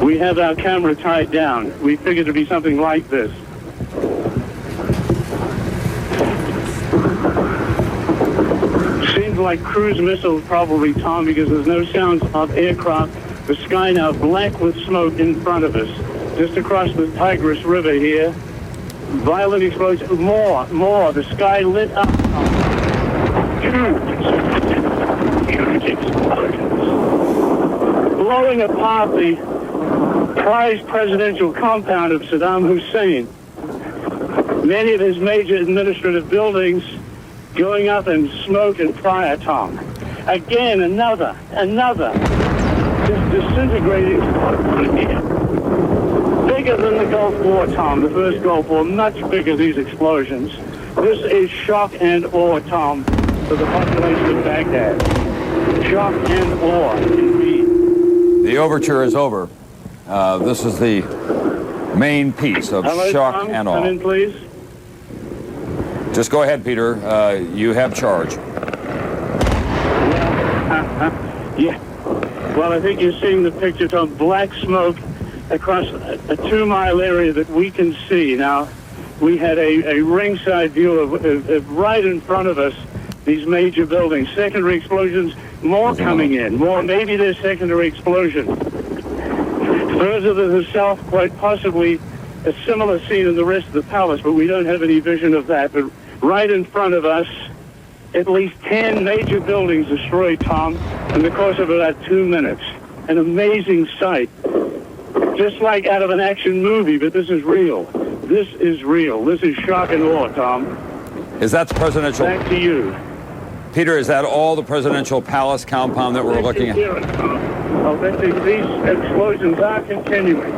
We have our camera tied down. We figured it'd be something like this. Seems like cruise missiles probably, Tom, because there's no sounds of aircraft. The sky now black with smoke in front of us. Just across the Tigris River here. Violent explosions. More. The sky lit up. Huge explosions. Blowing apart the prized presidential compound of Saddam Hussein. Many of his major administrative buildings going up in smoke and fire, Tom. Again, another. Just disintegrating. Bigger than the Gulf War, Tom, the first Gulf War, much bigger, these explosions. This is shock and awe, Tom, for the population of Baghdad. Shock and awe, indeed. The overture is over. This is the main piece of Hello, shock Tom. and awe. Come in, please. Just go ahead, Peter. You have charge. Yeah. Well, I think you're seeing the pictures of black smoke across a 2-mile area that we can see. Now, we had a ringside view of right in front of us, these major buildings. Secondary explosions, more coming in. More, maybe there's secondary explosion. Further to the south, quite possibly a similar scene in the rest of the palace, but we don't have any vision of that. But right in front of us, at least 10 major buildings destroyed, Tom, in the course of about 2 minutes. An amazing sight. Just like out of an action movie, but this is real. This is real. This is shock and awe, Tom. Is that the presidential... Back to you. Peter, is that all the presidential palace compound that we're looking at? These explosions are continuing.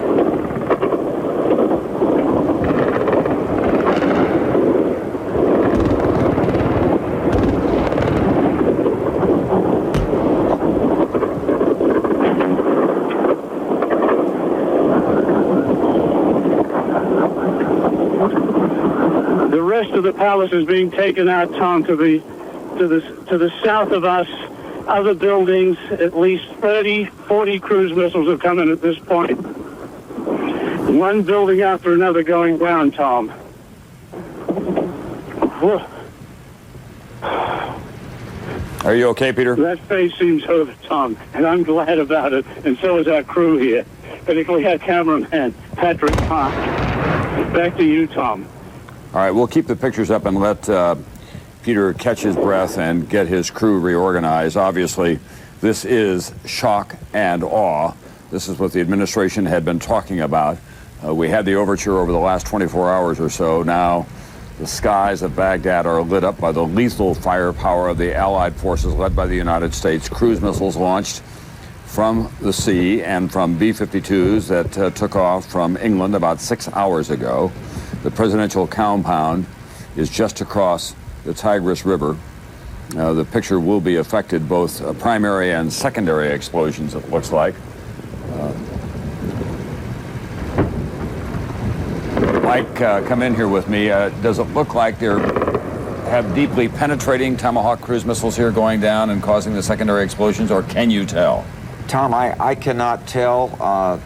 The rest of the palace is being taken out, Tom, to the south of us. Other buildings, at least 30, 40 cruise missiles have come in at this point. One building after another going down, Tom. Whew. Are you okay, Peter? That phase seems over, Tom, and I'm glad about it, and so is our crew here, particularly our cameraman, Patrick Park. Back to you, Tom. All right, we'll keep the pictures up and let Peter catch his breath and get his crew reorganized. Obviously, this is shock and awe. This is what the administration had been talking about. We had the overture over the last 24 hours or so. Now, the skies of Baghdad are lit up by the lethal firepower of the Allied forces led by the United States. Cruise missiles launched from the sea and from B-52s that took off from England about 6 hours ago. The presidential compound is just across the Tigris River. The picture will be affected, both primary and secondary explosions, it looks like. Mike, come in here with me. Does it look like they have deeply penetrating Tomahawk cruise missiles here going down and causing the secondary explosions, or can you tell? Tom, I cannot tell.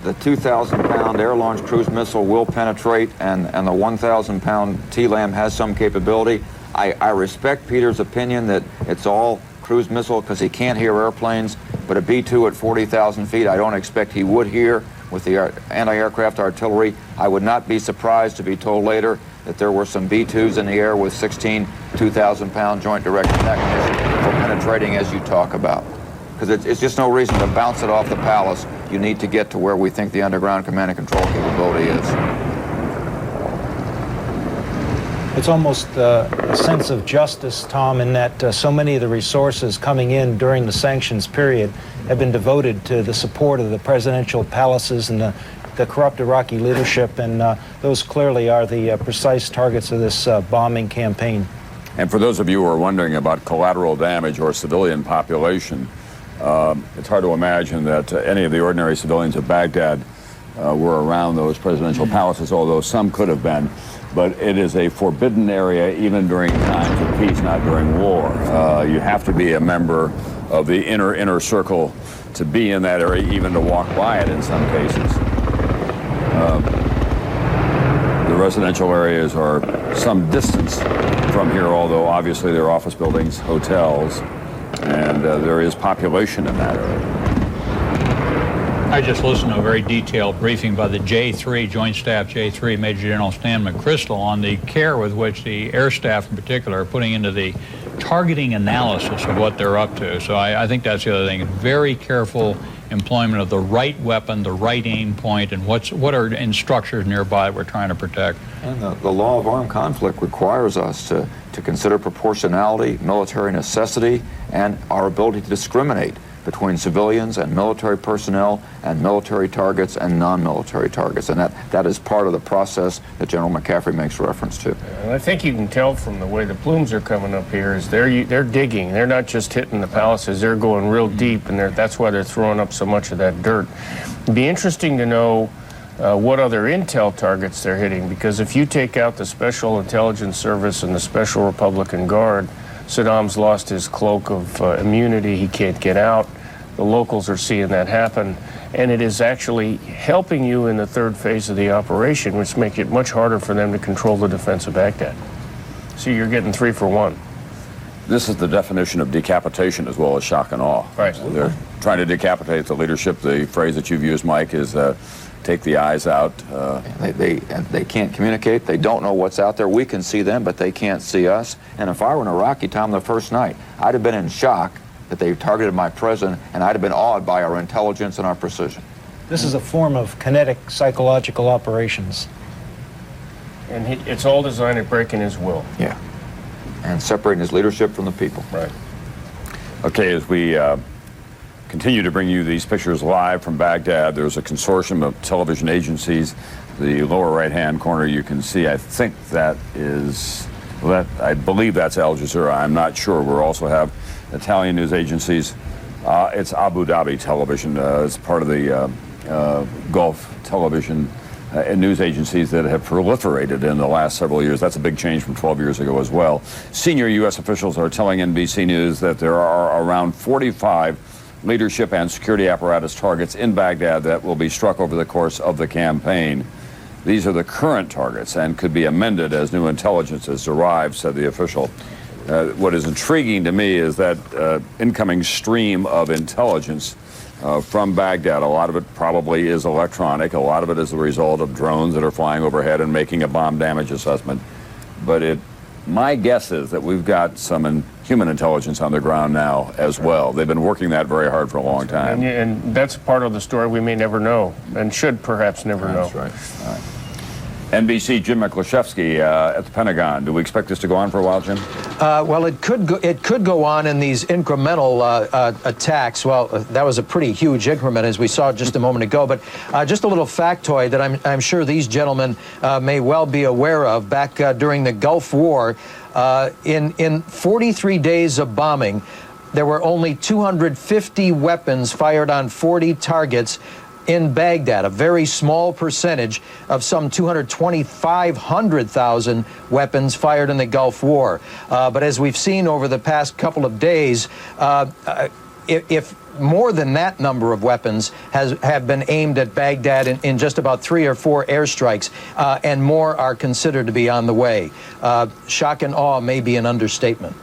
The 2,000-pound air-launched cruise missile will penetrate, and the 1,000-pound TLAM has some capability. I respect Peter's opinion that it's all cruise missile because he can't hear airplanes, but a B-2 at 40,000 feet, I don't expect he would hear with the anti-aircraft artillery. I would not be surprised to be told later that there were some B-2s in the air with 16 2,000-pound joint direct attack missiles for penetrating as you talk about. Because it's just no reason to bounce it off the palace. You need to get to where we think the underground command and control capability is. It's almost a sense of justice, Tom, in that so many of the resources coming in during the sanctions period have been devoted to the support of the presidential palaces and the corrupt Iraqi leadership, and those clearly are the precise targets of this bombing campaign. And for those of you who are wondering about collateral damage or civilian population, it's hard to imagine that any of the ordinary civilians of Baghdad were around those presidential palaces, although some could have been. But it is a forbidden area even during times of peace, not during war. You have to be a member of the inner circle to be in that area, even to walk by it in some cases. The residential areas are some distance from here, although obviously there are office buildings, hotels, and there is population in that area. I just listened to a very detailed briefing by the J3, Joint Staff J3, Major General Stan McChrystal, on the care with which the air staff in particular are putting into the targeting analysis of what they're up to. So I think that's the other thing. Very careful employment of the right weapon, the right aim point, and what are in structures nearby that we're trying to protect. And the law of armed conflict requires us to consider proportionality, military necessity, and our ability to discriminate between civilians and military personnel and military targets and non-military targets. And that is part of the process that General McCaffrey makes reference to. And I think you can tell from the way the plumes are coming up here is they're digging. They're not just hitting the palaces. They're going real deep, and that's why they're throwing up so much of that dirt. It'd be interesting to know what other intel targets they're hitting, because if you take out the Special Intelligence Service and the Special Republican Guard, Saddam's lost his cloak of immunity. He can't get out. The locals are seeing that happen, and it is actually helping you in the third phase of the operation, which makes it much harder for them to control the defense of Baghdad. So you're getting 3 for 1. This is the definition of decapitation as well as shock and awe. Right. They're trying to decapitate the leadership. The phrase that you've used, Mike, is take the eyes out. They can't communicate. They don't know what's out there. We can see them, but they can't see us. And if I were in Iraqi, Tom, the first night, I'd have been in shock that they targeted my president, and I'd have been awed by our intelligence and our precision. This is a form of kinetic psychological operations. And it's all designed at breaking his will. Yeah. And separating his leadership from the people. Right. Okay, as we continue to bring you these pictures live from Baghdad, there's a consortium of television agencies. The lower right-hand corner you can see, I think that is, I believe that's Al Jazeera. I'm not sure. We also have Italian news agencies. It's Abu Dhabi television. It's part of the Gulf television and news agencies that have proliferated in the last several years. That's a big change from 12 years ago as well. Senior U.S. officials are telling NBC News that there are around 45 leadership and security apparatus targets in Baghdad that will be struck over the course of the campaign. These are the current targets and could be amended as new intelligence is derived, said the official. What is intriguing to me is that incoming stream of intelligence from Baghdad. A lot of it probably is electronic. A lot of it is the result of drones that are flying overhead and making a bomb damage assessment. But my guess is that we've got some human intelligence on the ground now as well. They've been working that very hard for a long time. And that's part of the story we may never know and should perhaps never know. That's right. All right. NBC, Jim Miklaszewski at the Pentagon. Do we expect this to go on for a while, Jim? Well, it could go on in these incremental attacks. Well, that was a pretty huge increment, as we saw just a moment ago. But just a little factoid that I'm sure these gentlemen may well be aware of. Back during the Gulf War, in 43 days of bombing, there were only 250 weapons fired on 40 targets in Baghdad, a very small percentage of some 225,000 weapons fired in the Gulf War. But as we've seen over the past couple of days, if more than that number of weapons have been aimed at Baghdad in just about 3 or 4 airstrikes, and more are considered to be on the way. Shock and awe may be an understatement.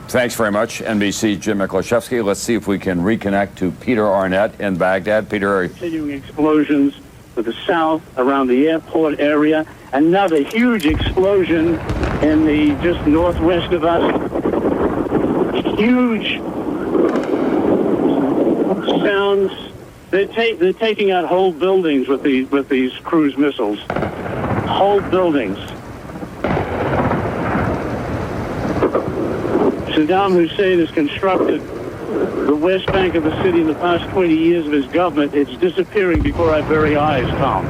Thanks very much, NBC, Jim Miklaszewski. Let's see if we can reconnect to Peter Arnett in Baghdad. Peter. Continuing explosions to the south around the airport area. Another huge explosion in the just northwest of us. Huge sounds. They're taking out whole buildings with these cruise missiles. Whole buildings. Saddam Hussein has constructed the west bank of the city in the past 20 years of his government. It's disappearing before our very eyes, Tom.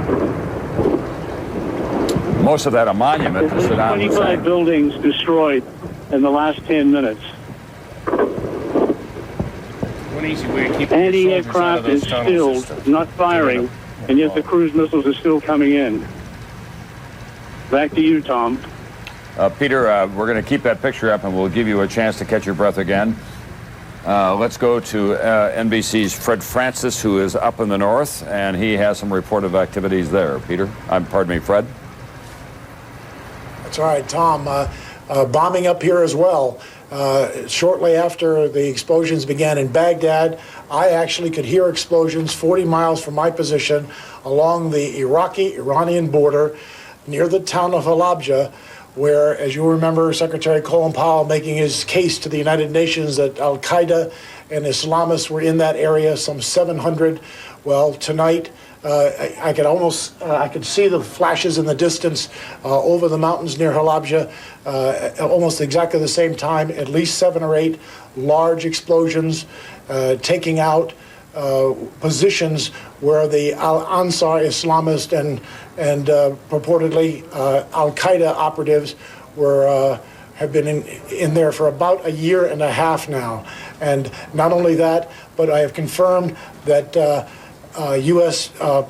Most of that a monument to Saddam Hussein. 25 buildings destroyed in the last 10 minutes. One easy way to keep Anti-aircraft is still not firing, and yet the cruise missiles are still coming in. Back to you, Tom. Peter, we're going to keep that picture up, and we'll give you a chance to catch your breath again. Let's go to NBC's Fred Francis, who is up in the north, and he has some report of activities there. Peter? Pardon me, Fred? That's all right, Tom. Bombing up here as well. Shortly after the explosions began in Baghdad, I actually could hear explosions 40 miles from my position along the Iraqi-Iranian border near the town of Halabja, where, as you remember, Secretary Colin Powell making his case to the United Nations that al-Qaeda and Islamists were in that area, some 700. Well, tonight, I could see the flashes in the distance over the mountains near Halabja, almost exactly the same time, at least 7 or 8 large explosions taking out positions where the Al-Ansar Islamist and purportedly Al-Qaeda operatives have been in there for about a year and a half now. And not only that, but I have confirmed that U.S.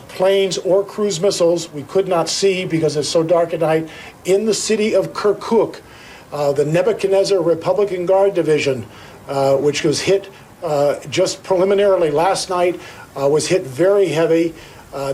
planes or cruise missiles we could not see because it's so dark at night in the city of Kirkuk. The Nebuchadnezzar Republican Guard Division, which was hit just preliminarily last night, was hit very heavy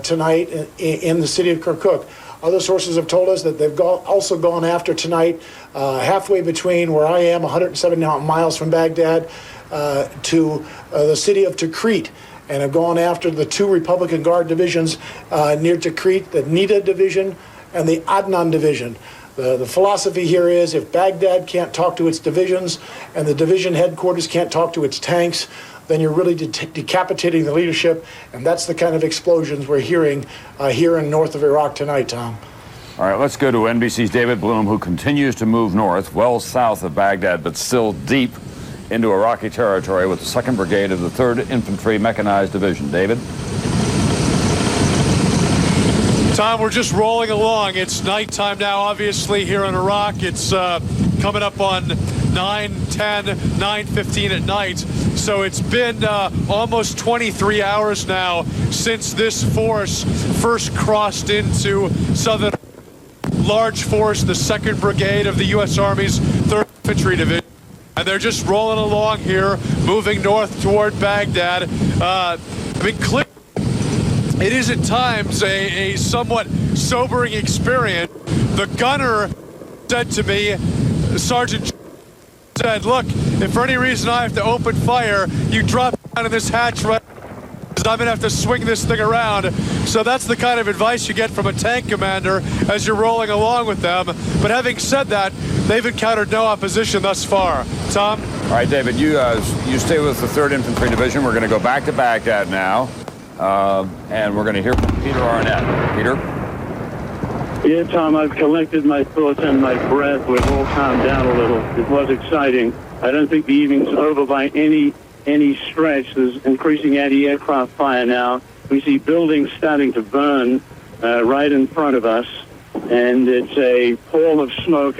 tonight in the city of Kirkuk. Other sources have told us that they've also gone after tonight, halfway between where I am, 170 miles from Baghdad, to the city of Tikrit, and have gone after the 2 Republican Guard divisions near Tikrit, the Nida Division and the Adnan Division. The philosophy here is if Baghdad can't talk to its divisions and the division headquarters can't talk to its tanks, then you're really decapitating the leadership, and that's the kind of explosions we're hearing here in north of Iraq tonight, Tom. All right, let's go to NBC's David Bloom, who continues to move north, well south of Baghdad, but still deep into Iraqi territory with the 2nd Brigade of the 3rd Infantry Mechanized Division. David? Tom, we're just rolling along. It's nighttime now, obviously, here in Iraq. It's coming up on 9:10, 9:15 at night. So it's been almost 23 hours now since this force first crossed into southern large force, the 2nd Brigade of the U.S. Army's 3rd Infantry Division. And they're just rolling along here, moving north toward Baghdad. Clearly, it is at times a somewhat sobering experience. The gunner said to me, Sergeant said, look, if for any reason I have to open fire, you drop down in this hatch right, because I'm going to have to swing this thing around. So that's the kind of advice you get from a tank commander as you're rolling along with them. But having said that, they've encountered no opposition thus far. Tom? All right, David, you stay with the 3rd Infantry Division. We're going to go back to Baghdad now, and we're going to hear from Peter Arnett. Peter? Yeah, Tom, I've collected my thoughts and my breath. We've all calmed down a little. It was exciting. I don't think the evening's over by any stretch. There's increasing anti-aircraft fire now. We see buildings starting to burn right in front of us, and it's a pall of smoke.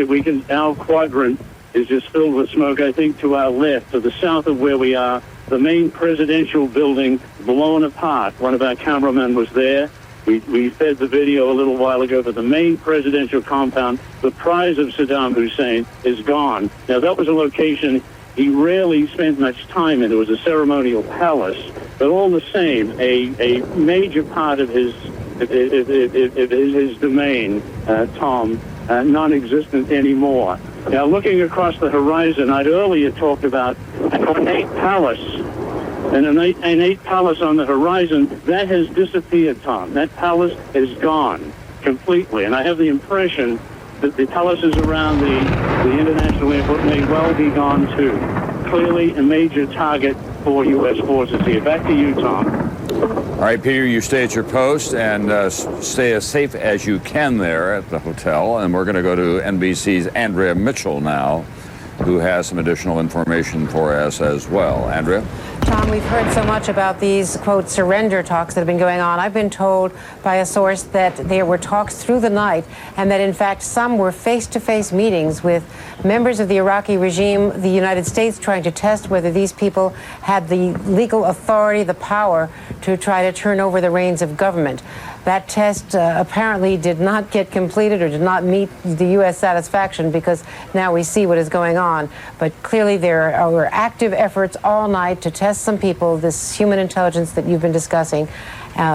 Our quadrant is just filled with smoke. I think to our left, to the south of where we are, the main presidential building blown apart. One of our cameramen was there. We fed the video a little while ago, but the main presidential compound, the prize of Saddam Hussein, is gone. Now, that was a location he rarely spent much time in. It was a ceremonial palace, but all the same, a major part of his domain, Tom, non-existent anymore. Now, looking across the horizon, I'd earlier talked about an ornate palace. An ornate palace on the horizon, that has disappeared, Tom. That palace is gone completely. And I have the impression that the palaces around the international airport may well be gone too. Clearly a major target for U.S. forces here. Back to you, Tom. All right, Peter, you stay at your post and stay as safe as you can there at the hotel. And we're going to go to NBC's Andrea Mitchell now, who has some additional information for us as well. Andrea? Tom, we've heard so much about these, quote, surrender talks that have been going on. I've been told by a source that there were talks through the night and that, in fact, some were face-to-face meetings with members of the Iraqi regime, the United States trying to test whether these people had the legal authority, the power to try to turn over the reins of government. That test apparently did not get completed or did not meet the U.S. satisfaction, because now we see what is going on. But clearly there were active efforts all night to test some people, this human intelligence that you've been discussing.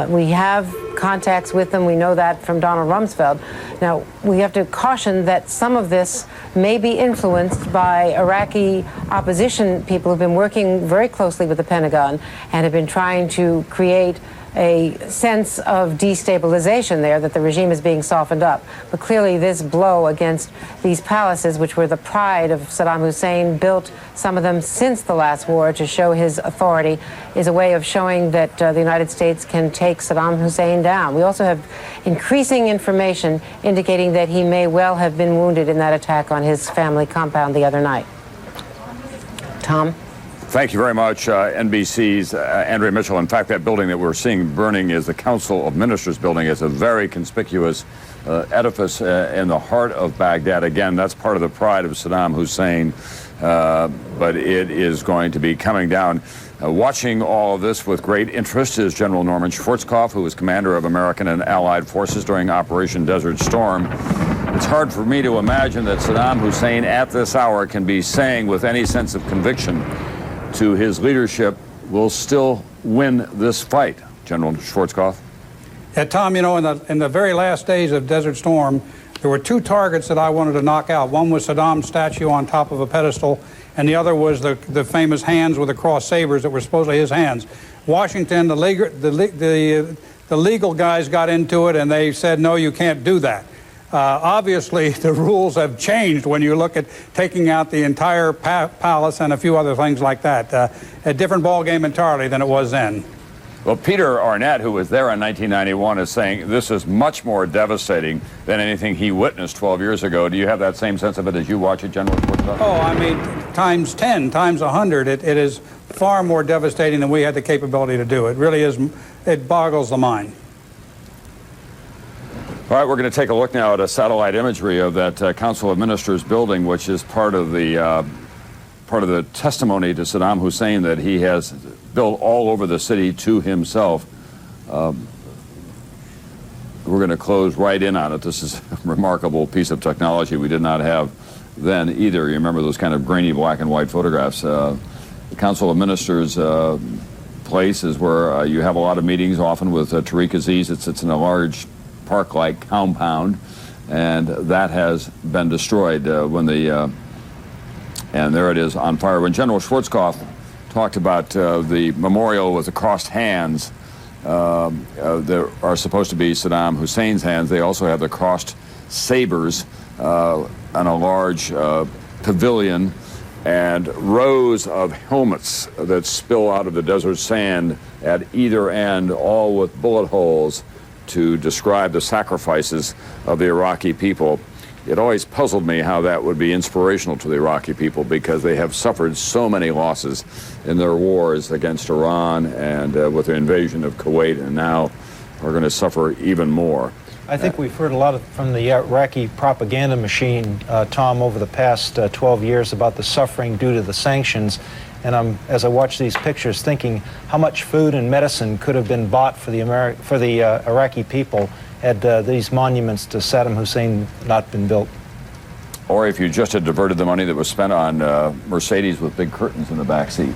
We have contacts with them. We know that from Donald Rumsfeld. Now, we have to caution that some of this may be influenced by Iraqi opposition people who've been working very closely with the Pentagon and have been trying to create a sense of destabilization there, that the regime is being softened up. But clearly this blow against these palaces, which were the pride of Saddam Hussein, built some of them since the last war to show his authority, is a way of showing that the United States can take Saddam Hussein down. We also have increasing information indicating that he may well have been wounded in that attack on his family compound the other night. Tom? Thank you very much, NBC's Andrea Mitchell. In fact, that building that we're seeing burning is the Council of Ministers building. It's a very conspicuous edifice in the heart of Baghdad. Again, that's part of the pride of Saddam Hussein, but it is going to be coming down. Watching all of this with great interest is General Norman Schwarzkopf, who was commander of American and Allied forces during Operation Desert Storm. It's hard for me to imagine that Saddam Hussein at this hour can be saying with any sense of conviction to his leadership, will still win this fight. General Schwarzkopf? Yeah, Tom, you know, in the very last days of Desert Storm, there were two targets that I wanted to knock out. One was Saddam's statue on top of a pedestal, and the other was the famous hands with the crossed sabers that were supposedly his hands. Washington, the legal guys got into it, and they said, no, you can't do that. Obviously, the rules have changed when you look at taking out the entire palace and a few other things like that. A different ballgame entirely than it was then. Well, Peter Arnett, who was there in 1991, is saying this is much more devastating than anything he witnessed 12 years ago. Do you have that same sense of it as you watch it, General Schwarzkopf? Oh, I mean, times 10, times 100. It is far more devastating than we had the capability to do. It really is. It boggles the mind. All right, we're going to take a look now at a satellite imagery of that Council of Ministers building, which is part of the testimony to Saddam Hussein that he has built all over the city to himself. We're going to close right in on it. This is a remarkable piece of technology we did not have then either. You remember those kind of grainy black and white photographs. The Council of Ministers place is where you have a lot of meetings, often with Tariq Aziz. It sits in a large park-like compound, and that has been destroyed and there it is on fire. When General Schwarzkopf talked about the memorial with the crossed hands that are supposed to be Saddam Hussein's hands, they also have the crossed sabers on a large pavilion and rows of helmets that spill out of the desert sand at either end, all with bullet holes to describe the sacrifices of the Iraqi people. It always puzzled me how that would be inspirational to the Iraqi people, because they have suffered so many losses in their wars against Iran and with the invasion of Kuwait, and now are going to suffer even more. I think we've heard a lot from the Iraqi propaganda machine, Tom, over the past 12 years about the suffering due to the sanctions. And as I watch these pictures, thinking how much food and medicine could have been bought for the Iraqi people had these monuments to Saddam Hussein not been built. Or if you just had diverted the money that was spent on Mercedes with big curtains in the back seat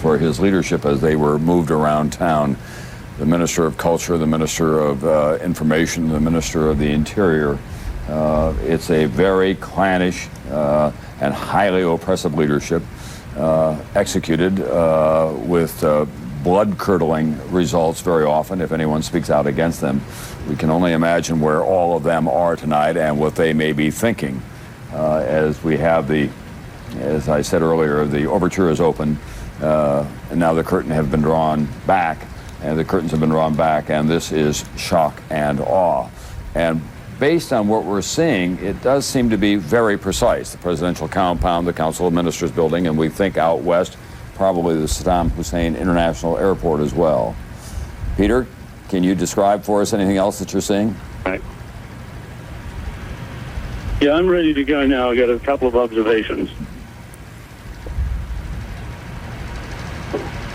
for his leadership as they were moved around town. The Minister of Culture, the Minister of Information, the Minister of the Interior. It's a very clannish and highly oppressive leadership. Executed with blood-curdling results very often if anyone speaks out against them. We can only imagine where all of them are tonight and what they may be thinking as we have as I said earlier, the overture is open, and now the curtain has been drawn back, and the curtains have been drawn back, and this is shock and awe. And based on what we're seeing, it does seem to be very precise. The presidential compound, the Council of Ministers building, and we think out west, probably the Saddam Hussein International Airport as well. Peter, can you describe for us anything else that you're seeing? Right. Yeah, I'm ready to go now. I got a couple of observations.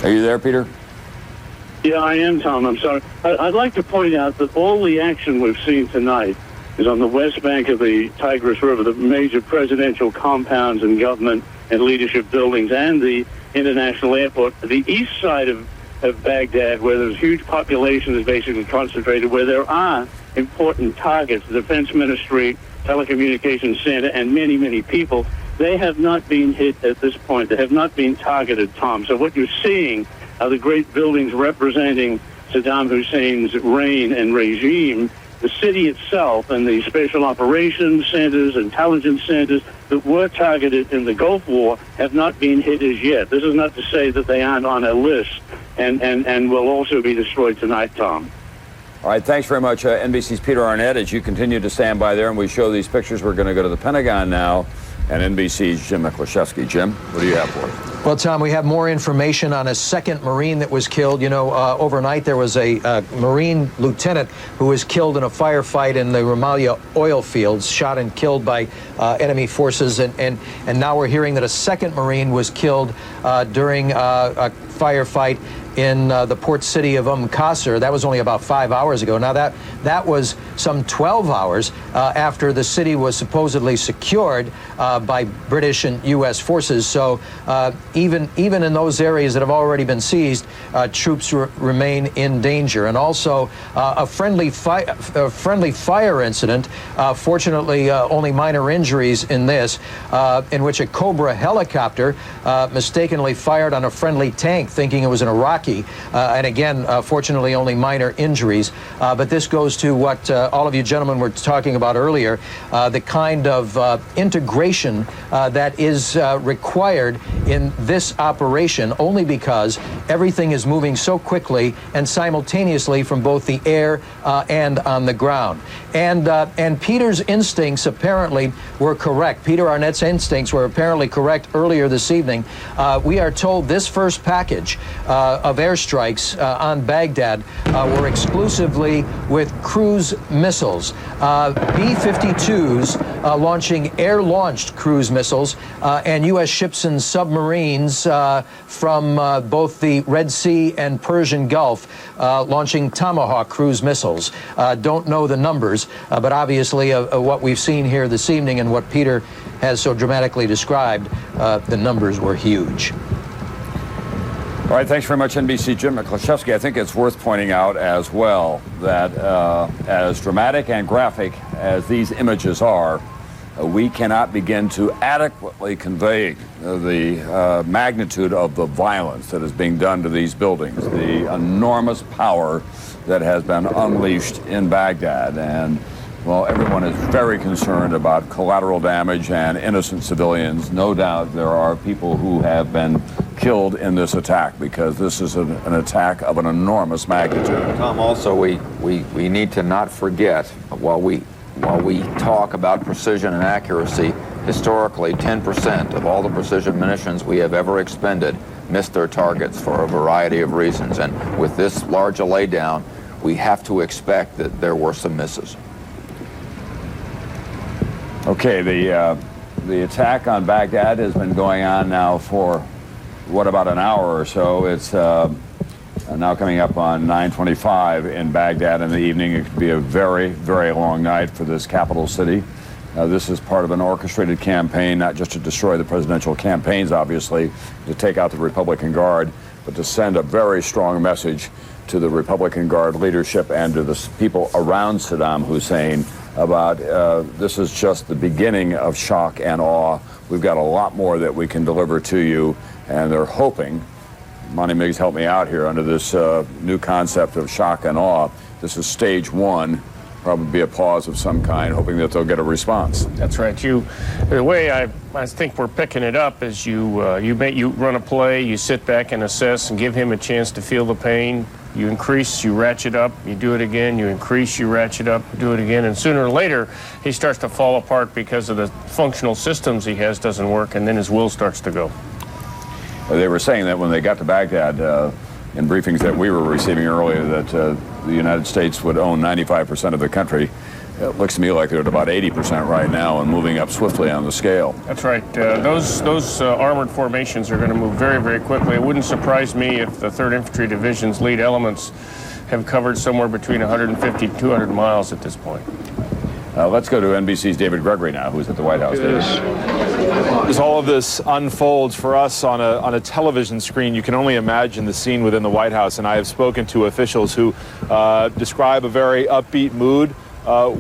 Are you there, Peter? Yeah, I am, Tom. I'm sorry. I'd like to point out that all the action we've seen tonight is on the west bank of the Tigris River, the major presidential compounds and government and leadership buildings, and the international airport. The east side of Baghdad, where there's huge population is basically concentrated, where there are important targets, the Defense Ministry, Telecommunications Center, and many, many people, they have not been hit at this point. They have not been targeted, Tom. So what you're seeing are the great buildings representing Saddam Hussein's reign and regime. The city itself and the special operations centers, intelligence centers that were targeted in the Gulf War have not been hit as yet. This is not to say that they aren't on a list and will also be destroyed tonight, Tom. All right, thanks very much, NBC's Peter Arnett. As you continue to stand by there and we show these pictures, we're going to go to the Pentagon now, and NBC's Jim Miklaszewski. Jim, what do you have for us? Well, Tom, we have more information on a second Marine that was killed. You know, overnight there was a Marine lieutenant who was killed in a firefight in the Rumalia oil fields, shot and killed by enemy forces. And now we're hearing that a second Marine was killed during a firefight in the port city of Qasr. That was only about 5 hours ago. Now that was some 12 hours after the city was supposedly secured by British and U.S. forces. So even in those areas that have already been seized, troops remain in danger. And also a friendly fire incident. Fortunately, only minor injuries in this, in which a Cobra helicopter mistakenly fired on a friendly tank, thinking it was an Iraqi. And again, fortunately, only minor injuries. But this goes to what all of you gentlemen were talking about earlier, the kind of integration that is required in this operation, only because everything is moving so quickly and simultaneously from both the air and on the ground. And Peter's instincts apparently were correct. Peter Arnett's instincts were apparently correct earlier this evening. We are told this first package of airstrikes on Baghdad were exclusively with cruise missiles. B-52s launching air-launched cruise missiles, and U.S. ships and submarines from both the Red Sea and Persian Gulf launching Tomahawk cruise missiles. Don't know the numbers, but obviously what we've seen here this evening and what Peter has so dramatically described, the numbers were huge. All right, thanks very much, NBC Jim Miklaszewski. I think it's worth pointing out as well that as dramatic and graphic as these images are, we cannot begin to adequately convey the magnitude of the violence that is being done to these buildings, the enormous power that has been unleashed in Baghdad. And, well, everyone is very concerned about collateral damage and innocent civilians. No doubt there are people who have been killed in this attack, because this is an attack of an enormous magnitude. Tom, also we need to not forget, while we talk about precision and accuracy, historically 10% of all the precision munitions we have ever expended missed their targets for a variety of reasons. And with this large a laydown, we have to expect that there were some misses. Okay, the attack on Baghdad has been going on now for about an hour or so. It's now coming up on 9:25 in Baghdad in the evening. It could be a very, very long night for this capital city. This is part of an orchestrated campaign, not just to destroy the presidential campaigns, obviously, to take out the Republican Guard, but to send a very strong message to the Republican Guard leadership and to the people around Saddam Hussein about this is just the beginning of shock and awe. We've got a lot more that we can deliver to you, and they're hoping, Monty Miggs helped me out here under this new concept of shock and awe. This is stage one, probably be a pause of some kind, hoping that they'll get a response. That's right. The way I think we're picking it up is you run a play, you sit back and assess and give him a chance to feel the pain. You increase, you ratchet up, you do it again, you increase, you ratchet up, do it again, and sooner or later he starts to fall apart because of the functional systems he has doesn't work, and then his will starts to go. They were saying that when they got to Baghdad, in briefings that we were receiving earlier, that the United States would own 95% of the country. It looks to me like they're at about 80% right now and moving up swiftly on the scale. That's right. Those armored formations are going to move very, very quickly. It wouldn't surprise me if the 3rd Infantry Division's lead elements have covered somewhere between 150 and 200 miles at this point. Let's go to NBC's David Gregory now, who's at the White House. As all of this unfolds for us on a television screen, you can only imagine the scene within the White House. And I have spoken to officials who describe a very upbeat mood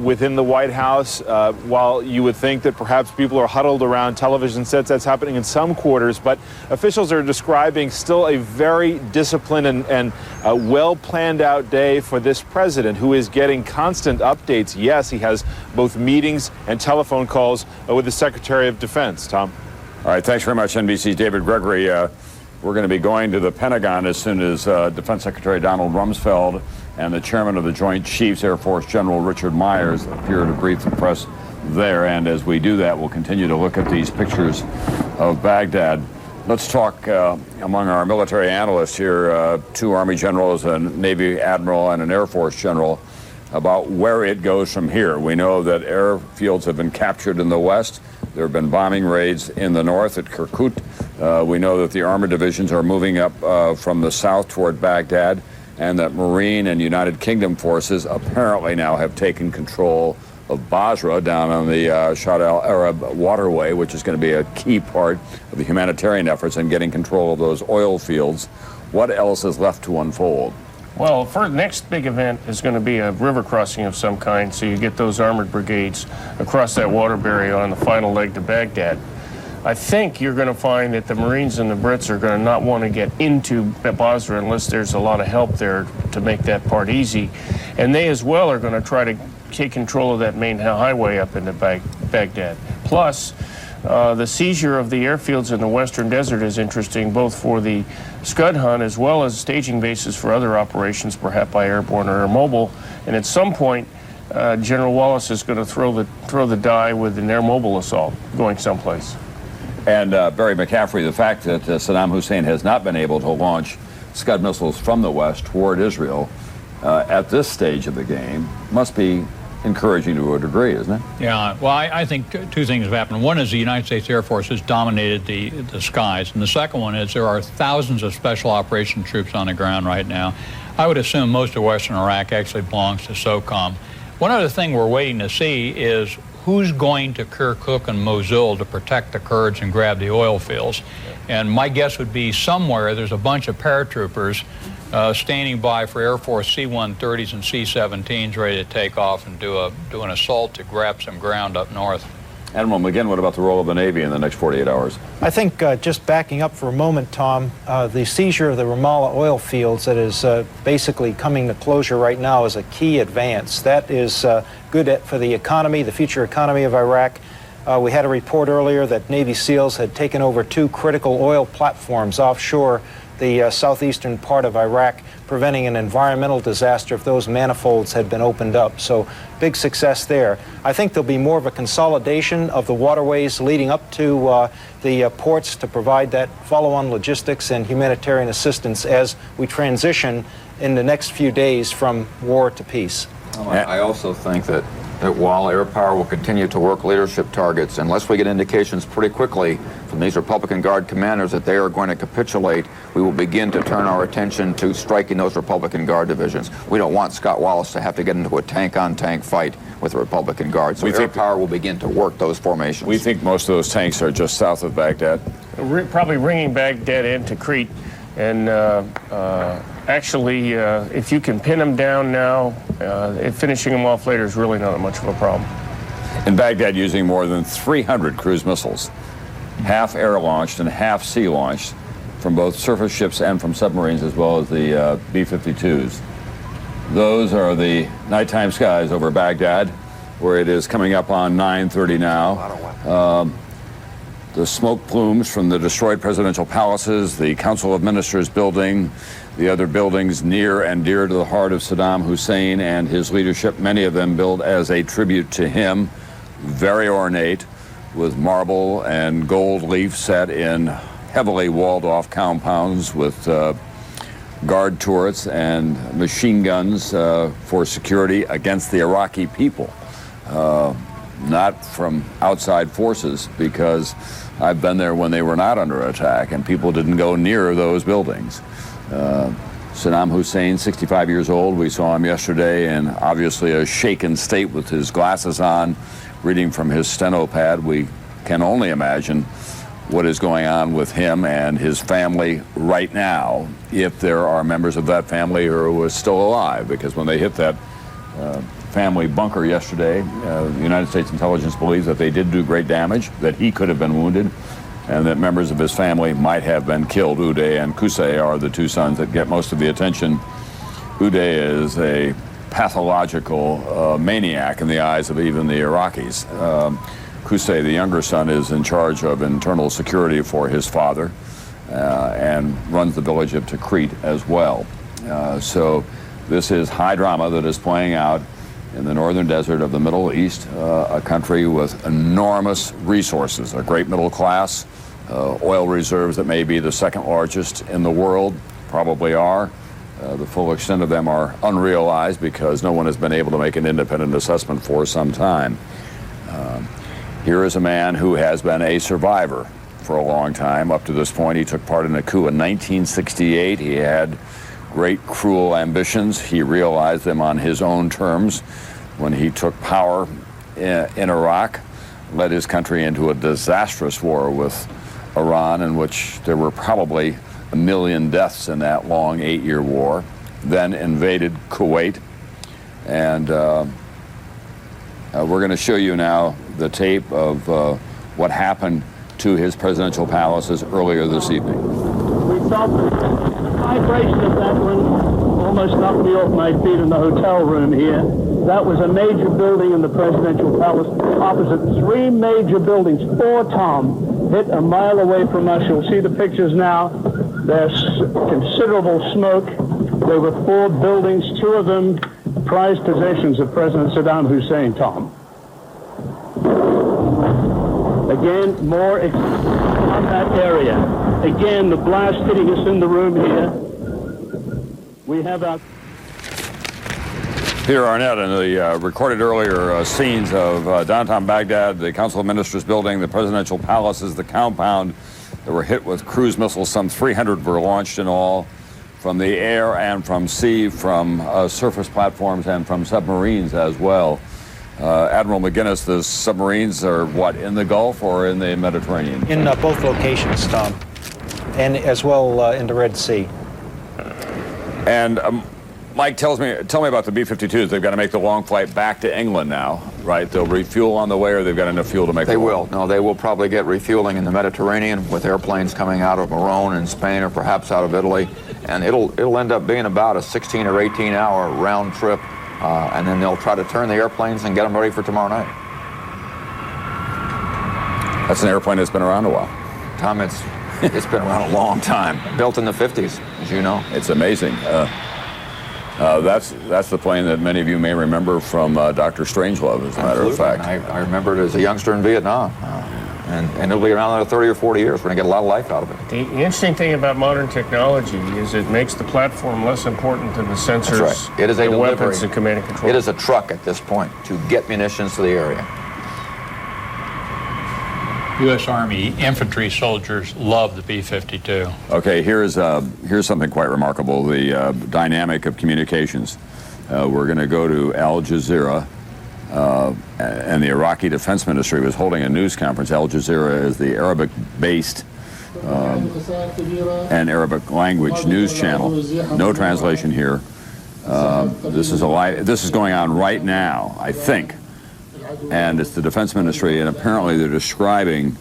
within the White House. While you would think that perhaps people are huddled around television sets, that's happening in some quarters. But officials are describing still a very disciplined and well planned out day for this president, who is getting constant updates. Yes, he has both meetings and telephone calls with the Secretary of Defense. Tom. All right, thanks very much, NBC's David Gregory. We're going to be going to the Pentagon as soon as Defense Secretary Donald Rumsfeld and the chairman of the Joint Chiefs, Air Force General Richard Myers, appear to brief the press there. And as we do that, we'll continue to look at these pictures of Baghdad. Let's talk among our military analysts here, 2 Army generals, a Navy admiral, and an Air Force general, about where it goes from here. We know that airfields have been captured in the west. There have been bombing raids in the north at Kirkuk. We know that the armored divisions are moving up from the south toward Baghdad, and that Marine and United Kingdom forces apparently now have taken control of Basra down on the Shatt al-Arab waterway, which is going to be a key part of the humanitarian efforts in getting control of those oil fields. What else is left to unfold? Well, the next big event is going to be a river crossing of some kind, so you get those armored brigades across that water barrier on the final leg to Baghdad. I think you're going to find that the Marines and the Brits are going to not want to get into Basra unless there's a lot of help there to make that part easy. And they as well are going to try to take control of that main highway up into Baghdad. Plus, the seizure of the airfields in the western desert is interesting, both for the Scud hunt as well as staging bases for other operations, perhaps by airborne or air mobile. And at some point, General Wallace is going to throw the die with an air mobile assault going someplace. And Barry McCaffrey, the fact that Saddam Hussein has not been able to launch Scud missiles from the west toward Israel at this stage of the game must be encouraging to a degree, isn't it? Yeah, well, I think 2 things have happened. One is the United States Air Force has dominated the skies, and the second one is there are thousands of special operations troops on the ground right now. I would assume most of western Iraq actually belongs to SOCOM. One other thing we're waiting to see is who's going to Kirkuk and Mosul to protect the Kurds and grab the oil fields. And my guess would be somewhere there's a bunch of paratroopers standing by for Air Force C-130s and C-17s ready to take off and do an assault to grab some ground up north. Admiral McGinn, what about the role of the Navy in the next 48 hours? I think just backing up for a moment, Tom, the seizure of the Ramallah oil fields that is basically coming to closure right now is a key advance. That is good for the economy, the future economy of Iraq. We had a report earlier that Navy SEALs had taken over 2 critical oil platforms offshore the southeastern part of Iraq, preventing an environmental disaster if those manifolds had been opened up. So big success there. I think there'll be more of a consolidation of the waterways leading up to the ports to provide that follow-on logistics and humanitarian assistance as we transition in the next few days from war to peace. I also think that while air power will continue to work leadership targets, unless we get indications pretty quickly from these Republican Guard commanders that they are going to capitulate, we will begin to turn our attention to striking those Republican Guard divisions. We don't want Scott Wallace to have to get into a tank-on-tank fight with the Republican Guard. So air power will begin to work those formations. We think most of those tanks are just south of Baghdad. Probably bringing Baghdad into Crete. And actually, if you can pin them down now, finishing them off later is really not much of a problem. In Baghdad, using more than 300 cruise missiles, half air-launched and half sea-launched, from both surface ships and from submarines, as well as the B-52s. Those are the nighttime skies over Baghdad, where it is coming up on 9:30 now. The smoke plumes from the destroyed presidential palaces, the Council of Ministers building, the other buildings near and dear to the heart of Saddam Hussein and his leadership, many of them built as a tribute to him, very ornate, with marble and gold leaf set in heavily walled-off compounds with guard turrets and machine guns for security against the Iraqi people. not from outside forces, because I've been there when they were not under attack and people didn't go near those buildings. Saddam Hussein, 65 years old, we saw him yesterday in obviously a shaken state with his glasses on, reading from his steno pad. We can only imagine what is going on with him and his family right now, if there are members of that family who are still alive, because when they hit that family bunker yesterday, the United States intelligence believes that they did do great damage, that he could have been wounded, and that members of his family might have been killed. Uday and Qusay are the two sons that get most of the attention. Uday is a pathological maniac in the eyes of even the Iraqis. Qusay, the younger son, is in charge of internal security for his father and runs the village of Tikrit as well. So this is high drama that is playing out in the northern desert of the Middle East, a country with enormous resources, a great middle class, oil reserves that may be the second largest in the world, probably are. The full extent of them are unrealized because no one has been able to make an independent assessment for some time. Here is a man who has been a survivor for a long time. Up to this point, he took part in a coup in 1968. He had great cruel ambitions. He realized them on his own terms when he took power in Iraq, led his country into a disastrous war with Iran, in which there were probably 1 million deaths in that long 8-year war, then invaded Kuwait. And we're going to show you now the tape of what happened to his presidential palaces earlier this evening. We felt the vibration of that one almost knocked me off my feet in the hotel room here. That was a major building in the presidential palace, opposite 3 major buildings, 4, Tom, hit a mile away from us. You'll see the pictures now. There's considerable smoke. There were 4 buildings, 2 of them prized possessions of President Saddam Hussein, Tom. Again, more on that area. Again, the blast hitting us in the room here. We have our... Peter Arnett in the recorded earlier scenes of downtown Baghdad, the Council of Ministers building, the presidential palaces, the compound that were hit with cruise missiles. Some 300 were launched in all, from the air and from sea, from surface platforms and from submarines as well. Admiral McGinnis, the submarines are what, in the Gulf or in the Mediterranean? In both locations, Tom, and as well in the Red Sea. And Mike, tell me about the B-52s. They've got to make the long flight back to England now, right? They'll refuel on the way, or they've got enough fuel to make it? They will. No, they will probably get refueling in the Mediterranean with airplanes coming out of Morone in Spain or perhaps out of Italy. And it'll end up being about a 16 or 18-hour round trip. And then they'll try to turn the airplanes and get them ready for tomorrow night. That's an airplane that's been around a while. Tom, it's been around a long time. Built in the 50s, as you know. It's amazing. That's the plane that many of you may remember from Dr. Strangelove, as a matter of fact. I remember it as a youngster in Vietnam. And it'll be around another 30 or 40 years. We're going to get a lot of life out of it. The interesting thing about modern technology is it makes the platform less important than the sensors, That's right. It is a the delivery. weapons, and command and control. It is a truck at this point to get munitions to the area. U.S. Army infantry soldiers love the B-52. Okay, here's something quite remarkable, the dynamic of communications. We're going to go to Al Jazeera, and the Iraqi Defense Ministry was holding a news conference. Al Jazeera is the Arabic-based and Arabic language news channel. No translation here. This is going on right now, I think. And it's the Defense Ministry, and apparently they're describing...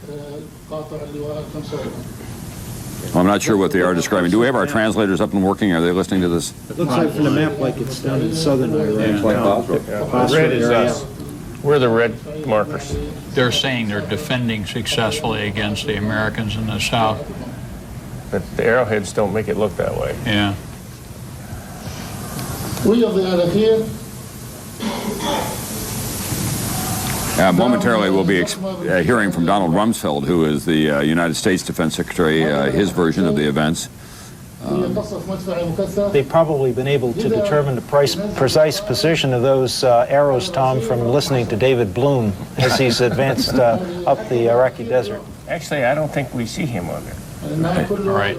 I'm not sure what they are describing. Do we have our translators up and working? Are they listening to this? It looks like from the map like it's down in southern Iraq. Red is us. We're the red markers. They're saying they're defending successfully against the Americans in the south. But the arrowheads don't make it look that way. Yeah. We are here. Momentarily, we'll be hearing from Donald Rumsfeld, who is the United States Defense Secretary, his version of the events. They've probably been able to determine the precise position of those arrows, Tom, from listening to David Bloom as he's advanced up the Iraqi desert. Actually, I don't think we see him on there. Right.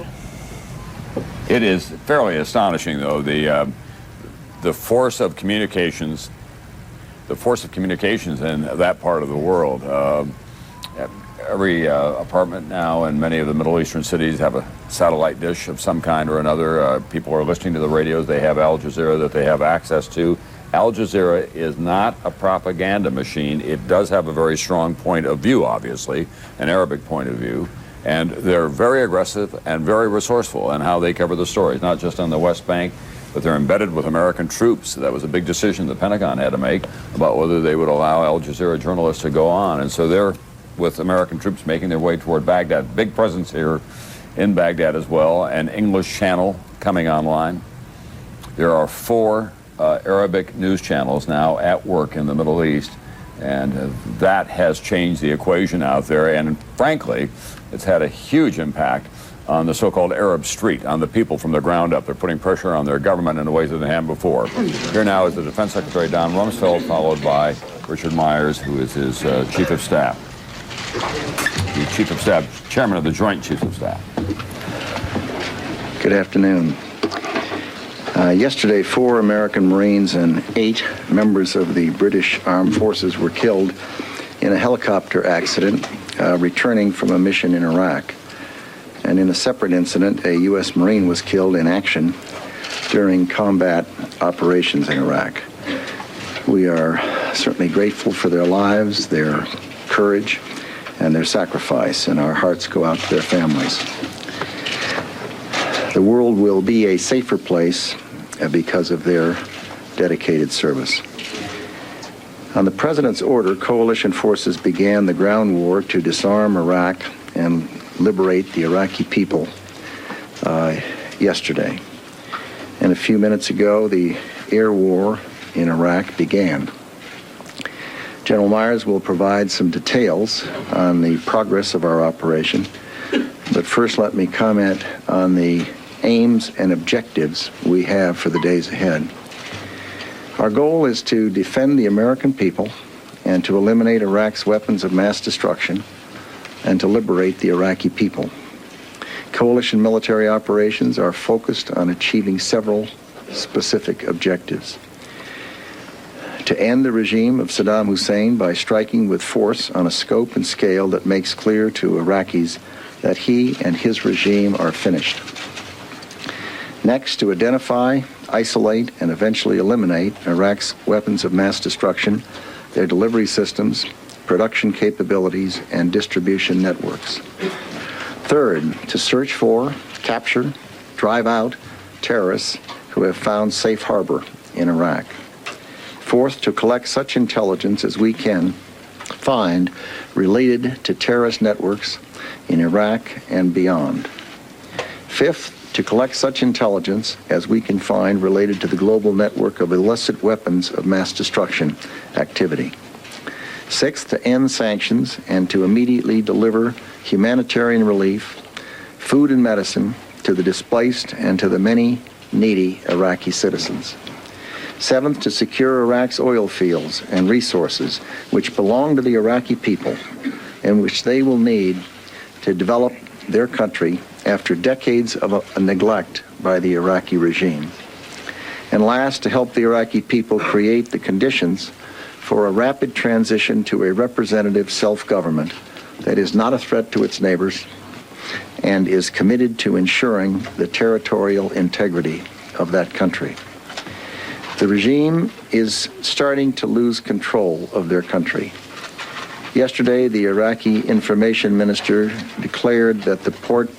It is fairly astonishing, though, the force of communications, in that part of the world. Every apartment now in many of the Middle Eastern cities have a satellite dish of some kind or another. People are listening to the radios. They have Al Jazeera that they have access to. Al Jazeera is not a propaganda machine. It does have a very strong point of view, obviously, an Arabic point of view. And they're very aggressive and very resourceful in how they cover the stories, not just on the West Bank, but they're embedded with American troops. That was a big decision the Pentagon had to make about whether they would allow Al Jazeera journalists to go on. And so they're with American troops making their way toward Baghdad. Big presence here in Baghdad as well, an English channel coming online. There are 4 Arabic news channels now at work in the Middle East, and that has changed the equation out there, and frankly, it's had a huge impact on the so-called Arab street, on the people from the ground up. They're putting pressure on their government in ways that they haven't before. Here now is the Defense Secretary, Don Rumsfeld, followed by Richard Myers, who is his Chief of Staff. The Chief of Staff, Chairman of the Joint Chiefs of Staff. Good afternoon. Yesterday, 4 American Marines and 8 members of the British Armed Forces were killed in a helicopter accident returning from a mission in Iraq. And in a separate incident, a U.S. Marine was killed in action during combat operations in Iraq. We are certainly grateful for their lives, their courage, and their sacrifice, and our hearts go out to their families. The world will be a safer place because of their dedicated service. On the President's order, coalition forces began the ground war to disarm Iraq and liberate the Iraqi people yesterday. And a few minutes ago, the air war in Iraq began. General Myers will provide some details on the progress of our operation, but first let me comment on the aims and objectives we have for the days ahead. Our goal is to defend the American people and to eliminate Iraq's weapons of mass destruction and to liberate the Iraqi people. Coalition military operations are focused on achieving several specific objectives. To end the regime of Saddam Hussein by striking with force on a scope and scale that makes clear to Iraqis that he and his regime are finished. Next, to identify, isolate, and eventually eliminate Iraq's weapons of mass destruction, their delivery systems, production capabilities, and distribution networks. Third, to search for, capture, drive out terrorists who have found safe harbor in Iraq. Fourth, to collect such intelligence as we can find related to terrorist networks in Iraq and beyond. Fifth, to collect such intelligence as we can find related to the global network of illicit weapons of mass destruction activity. Sixth, to end sanctions and to immediately deliver humanitarian relief, food and medicine to the displaced and to the many needy Iraqi citizens. Seventh, to secure Iraq's oil fields and resources which belong to the Iraqi people and which they will need to develop their country after decades of neglect by the Iraqi regime. And last, to help the Iraqi people create the conditions for a rapid transition to a representative self-government that is not a threat to its neighbors and is committed to ensuring the territorial integrity of that country. The regime is starting to lose control of their country. Yesterday, the Iraqi information minister declared that the port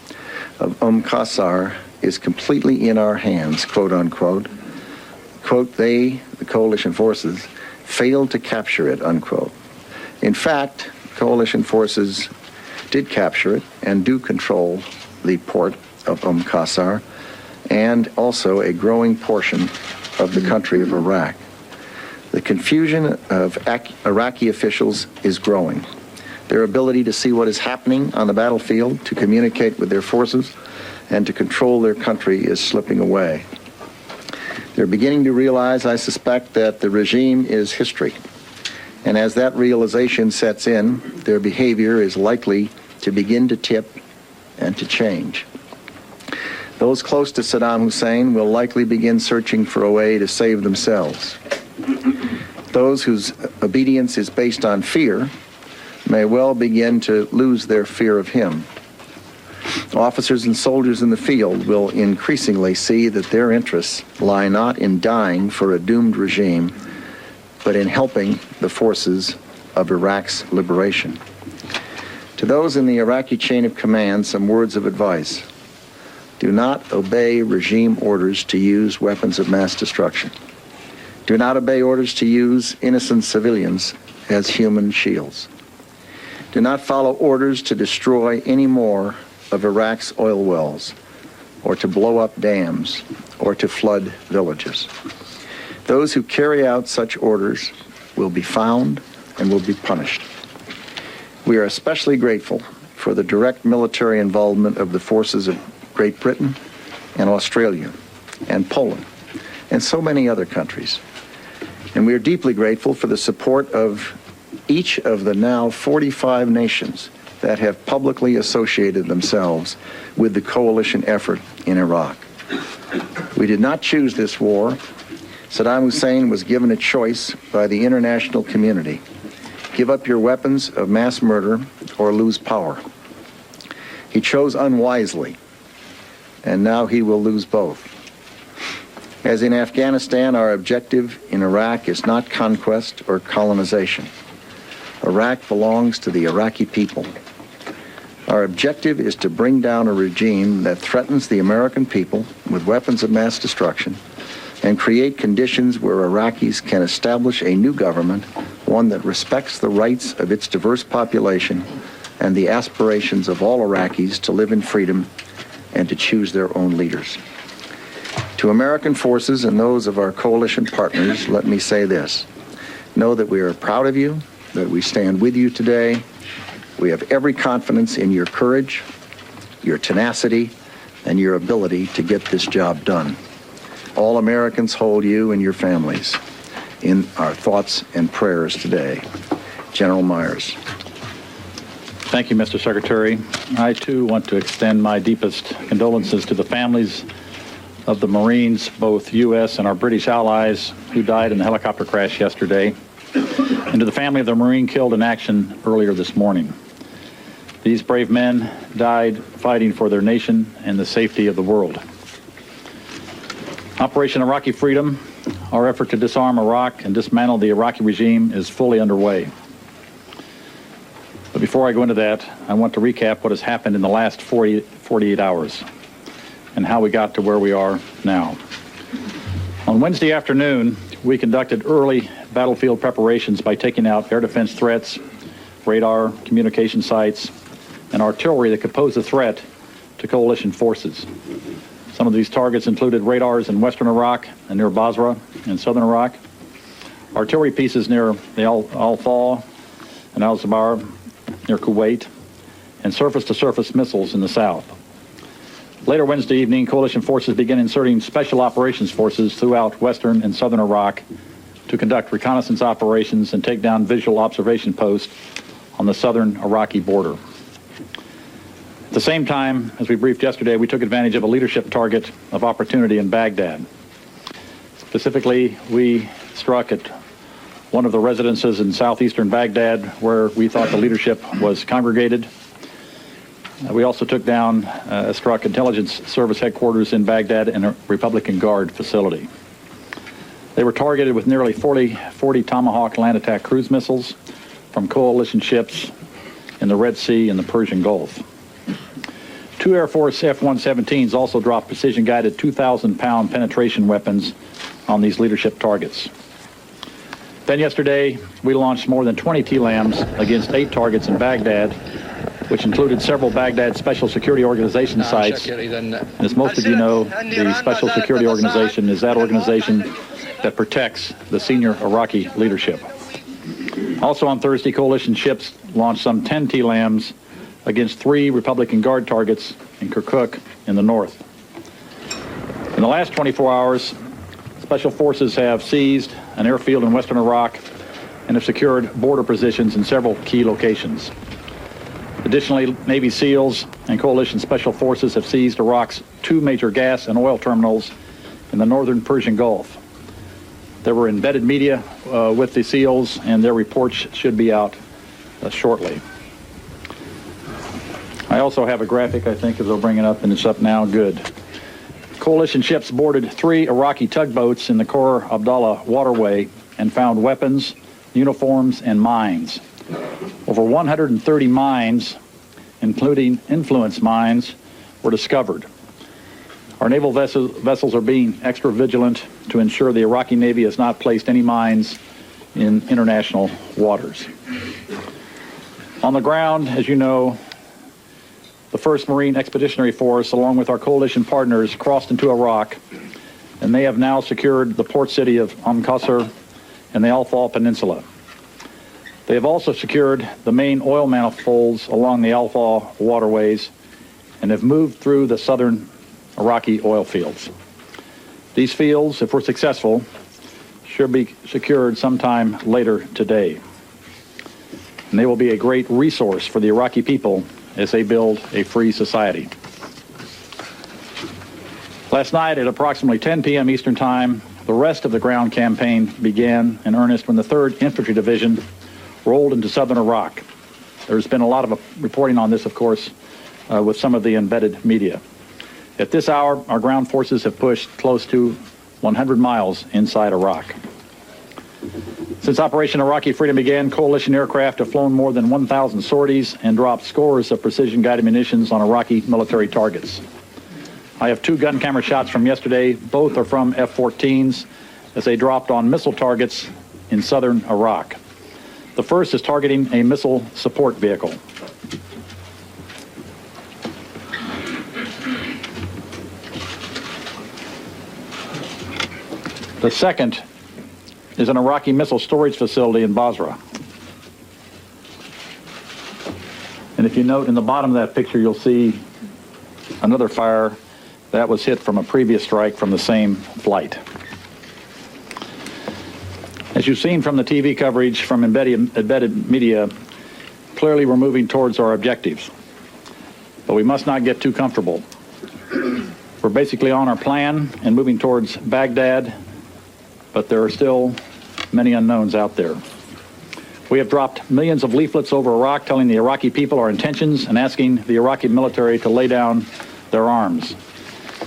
of Qasr is completely in our hands, quote unquote. Quote, they, the coalition forces, failed to capture it, unquote. In fact, coalition forces did capture it and do control the port of Qasr and also a growing portion of the country of Iraq. The confusion of Iraqi officials is growing. Their ability to see what is happening on the battlefield, to communicate with their forces, and to control their country is slipping away. They're beginning to realize, I suspect, that the regime is history. And as that realization sets in, their behavior is likely to begin to tip and to change. Those close to Saddam Hussein will likely begin searching for a way to save themselves. Those whose obedience is based on fear may well begin to lose their fear of him. Officers and soldiers in the field will increasingly see that their interests lie not in dying for a doomed regime, but in helping the forces of Iraq's liberation. To those in the Iraqi chain of command, some words of advice. Do not obey regime orders to use weapons of mass destruction. Do not obey orders to use innocent civilians as human shields. Do not follow orders to destroy any more of Iraq's oil wells, or to blow up dams, or to flood villages. Those who carry out such orders will be found and will be punished. We are especially grateful for the direct military involvement of the forces of Great Britain and Australia and Poland and so many other countries. And we are deeply grateful for the support of each of the now 45 nations that have publicly associated themselves with the coalition effort in Iraq. We did not choose this war. Saddam Hussein was given a choice by the international community. Give up your weapons of mass murder or lose power. He chose unwisely, and now he will lose both. As in Afghanistan, our objective in Iraq is not conquest or colonization. Iraq belongs to the Iraqi people. Our objective is to bring down a regime that threatens the American people with weapons of mass destruction and create conditions where Iraqis can establish a new government, one that respects the rights of its diverse population and the aspirations of all Iraqis to live in freedom and to choose their own leaders. To American forces and those of our coalition partners, let me say this. Know that we are proud of you, that we stand with you today. We have every confidence in your courage, your tenacity, and your ability to get this job done. All Americans hold you and your families in our thoughts and prayers today. General Myers. Thank you, Mr. Secretary. I, too, want to extend my deepest condolences to the families of the Marines, both U.S. and our British allies, who died in the helicopter crash yesterday, and to the family of the Marine killed in action earlier this morning. These brave men died fighting for their nation and the safety of the world. Operation Iraqi Freedom, our effort to disarm Iraq and dismantle the Iraqi regime, is fully underway. But before I go into that, I want to recap what has happened in the last 48 hours and how we got to where we are now. On Wednesday afternoon, we conducted early battlefield preparations by taking out air defense threats, radar, communication sites, and artillery that could pose a threat to coalition forces. Some of these targets included radars in western Iraq and near Basra in southern Iraq, artillery pieces near the Al-Fal and Al-Zabar near Kuwait, and surface-to-surface missiles in the south. Later Wednesday evening, coalition forces began inserting special operations forces throughout western and southern Iraq to conduct reconnaissance operations and take down visual observation posts on the southern Iraqi border. At the same time, as we briefed yesterday, we took advantage of a leadership target of opportunity in Baghdad. Specifically, we struck at one of the residences in southeastern Baghdad where we thought the leadership was congregated. We also took down, struck intelligence service headquarters in Baghdad and a Republican Guard facility. They were targeted with nearly 40 Tomahawk land attack cruise missiles from coalition ships in the Red Sea and the Persian Gulf. 2 Air Force F-117s also dropped precision-guided 2,000-pound penetration weapons on these leadership targets. Then yesterday, we launched more than 20 TLAMs against 8 targets in Baghdad, which included several Baghdad Special Security Organization sites. As most of you know, the Special Security Organization is that organization that protects the senior Iraqi leadership. Also on Thursday, coalition ships launched some 10 TLAMs against 3 Republican Guard targets in Kirkuk in the north. In the last 24 hours, Special Forces have seized an airfield in western Iraq and have secured border positions in several key locations. Additionally, Navy SEALs and Coalition Special Forces have seized Iraq's 2 major gas and oil terminals in the northern Persian Gulf. There were embedded media with the SEALs, and their reports should be out shortly. I also have a graphic, I think, as they'll bring it up, and it's up now. Good. Coalition ships boarded 3 Iraqi tugboats in the Khor Abdallah waterway and found weapons, uniforms, and mines. Over 130 mines, including influence mines, were discovered. Our naval vessels are being extra vigilant to ensure the Iraqi Navy has not placed any mines in international waters. On the ground, as you know, the 1st Marine Expeditionary Force, along with our coalition partners, crossed into Iraq, and they have now secured the port city of Qasr and the Al-Fal Peninsula. They have also secured the main oil manifolds along the Al-Fal waterways and have moved through the southern Iraqi oil fields. These fields, if we're successful, should be secured sometime later today. And they will be a great resource for the Iraqi people as they build a free society. Last night at approximately 10 p.m. Eastern Time, the rest of the ground campaign began in earnest when the 3rd Infantry Division rolled into southern Iraq. There's been a lot of reporting on this, of course, with some of the embedded media. At this hour, our ground forces have pushed close to 100 miles inside Iraq. Since Operation Iraqi Freedom began, coalition aircraft have flown more than 1,000 sorties and dropped scores of precision-guided munitions on Iraqi military targets. I have 2 gun camera shots from yesterday. Both are from F-14s as they dropped on missile targets in southern Iraq. The first is targeting a missile support vehicle. The second is an Iraqi missile storage facility in Basra. And if you note in the bottom of that picture, you'll see another fire that was hit from a previous strike from the same flight. As you've seen from the TV coverage from embedded media, clearly we're moving towards our objectives. But we must not get too comfortable. We're basically on our plan and moving towards Baghdad, but there are still many unknowns out there. We have dropped millions of leaflets over Iraq telling the Iraqi people our intentions and asking the Iraqi military to lay down their arms.